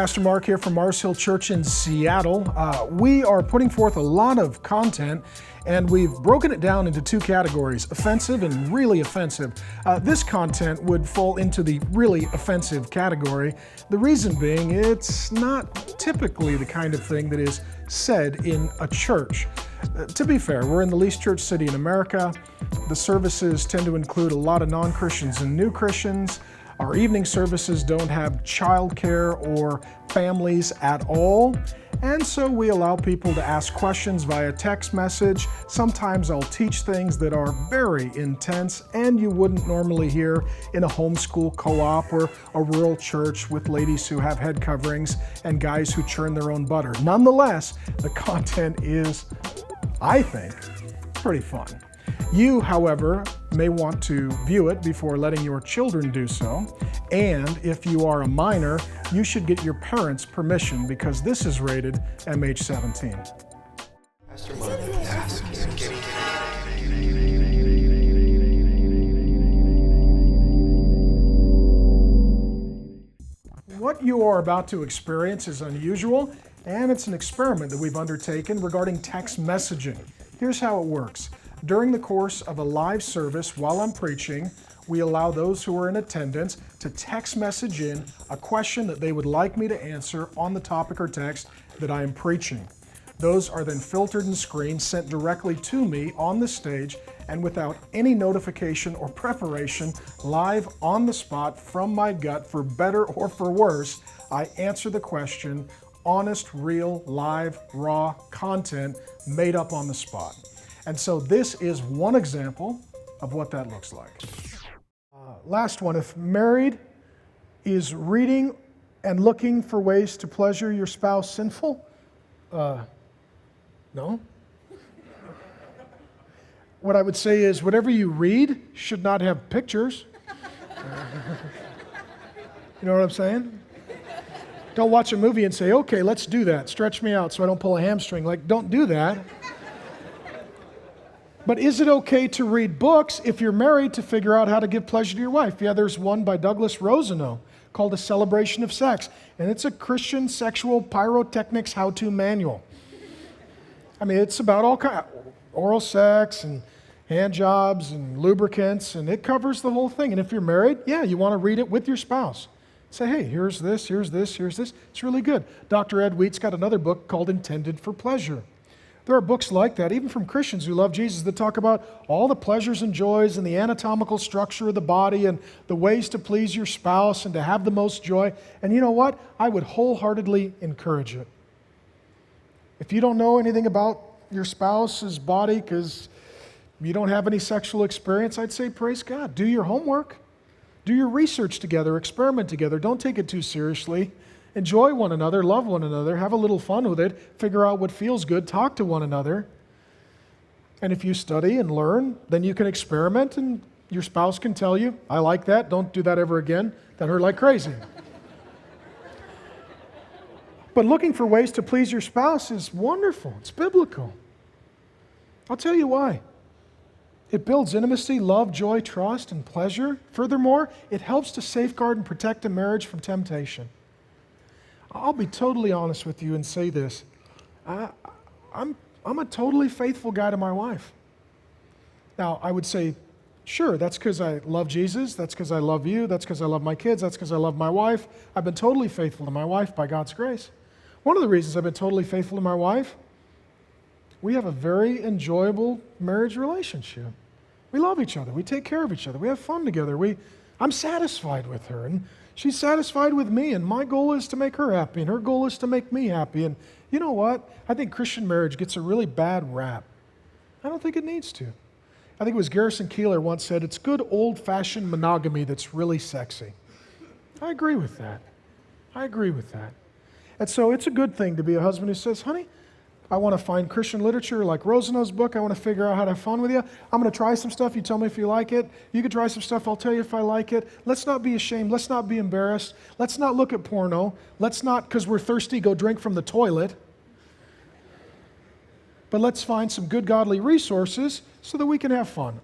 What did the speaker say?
Pastor Mark here from Mars Hill Church in Seattle. We are putting forth a lot of content, and we've broken it down into two categories, offensive and really offensive. This content would fall into the really offensive category. The reason being, it's not typically the kind of thing that is said in a church. To be fair, we're in the least church city in America. The services tend to include a lot of non-Christians and new Christians. Our evening services don't have childcare or families at all, and so we allow people to ask questions via text message. Sometimes I'll teach things that are very intense and you wouldn't normally hear in a homeschool co-op or a rural church with ladies who have head coverings and guys who churn their own butter. Nonetheless, the content is, I think, pretty fun. You, however, may want to view it before letting your children do so. And if you are a minor, you should get your parents' permission because this is rated MH17. Pastor Mark. What you are about to experience is unusual, and it's an experiment that we've undertaken regarding text messaging. Here's how it works. During the course of a live service while I'm preaching, we allow those who are in attendance to text message in a question that they would like me to answer on the topic or text that I am preaching. Those are then filtered and screened, sent directly to me on the stage, and without any notification or preparation, live on the spot from my gut, for better or for worse, I answer the question, honest, real, live, raw content made up on the spot. And so this is one example of what that looks like. Last one, if married, is reading and looking for ways to pleasure your spouse sinful? No. What I would say is whatever you read should not have pictures. You know what I'm saying? Don't watch a movie and say, okay, let's do that. Stretch me out so I don't pull a hamstring. Like, don't do that. But is it okay to read books if you're married to figure out how to give pleasure to your wife? Yeah, there's one by Douglas Rosenau called A Celebration of Sex, and it's a Christian sexual pyrotechnics how-to manual. I mean, it's about all kinds, oral sex and hand jobs and lubricants, and it covers the whole thing. And if you're married, yeah, you want to read it with your spouse. Say, hey, here's this, here's this, here's this. It's really good. Dr. Ed Wheat's got another book called Intended for Pleasure. There are books like that, even from Christians who love Jesus, that talk about all the pleasures and joys and the anatomical structure of the body and the ways to please your spouse and to have the most joy. And you know what? I would wholeheartedly encourage it. If you don't know anything about your spouse's body because you don't have any sexual experience, I'd say praise God. Do your homework. Do your research together. Experiment together. Don't take it too seriously. Enjoy one another, love one another, have a little fun with it, figure out what feels good, talk to one another. And if you study and learn, then you can experiment and your spouse can tell you, I like that, don't do that ever again. That hurt like crazy. But looking for ways to please your spouse is wonderful. It's biblical. I'll tell you why. It builds intimacy, love, joy, trust, and pleasure. Furthermore, it helps to safeguard and protect a marriage from temptation. I'll be totally honest with you and say this. I'm a totally faithful guy to my wife. Now, I would say, sure, that's because I love Jesus, that's because I love you, that's because I love my kids, that's because I love my wife. I've been totally faithful to my wife by God's grace. One of the reasons I've been totally faithful to my wife, we have a very enjoyable marriage relationship. We love each other, we take care of each other, we have fun together, I'm satisfied with her, and she's satisfied with me, and my goal is to make her happy, and her goal is to make me happy. And you know what? I think Christian marriage gets a really bad rap. I don't think it needs to. I think it was Garrison Keillor once said, it's good old-fashioned monogamy that's really sexy. I agree with that. I agree with that. And so it's a good thing to be a husband who says, honey, I want to find Christian literature like Rosenau's book. I want to figure out how to have fun with you. I'm going to try some stuff. You tell me if you like it. You can try some stuff. I'll tell you if I like it. Let's not be ashamed. Let's not be embarrassed. Let's not look at porno. Let's not, because we're thirsty, go drink from the toilet. But let's find some good godly resources so that we can have fun.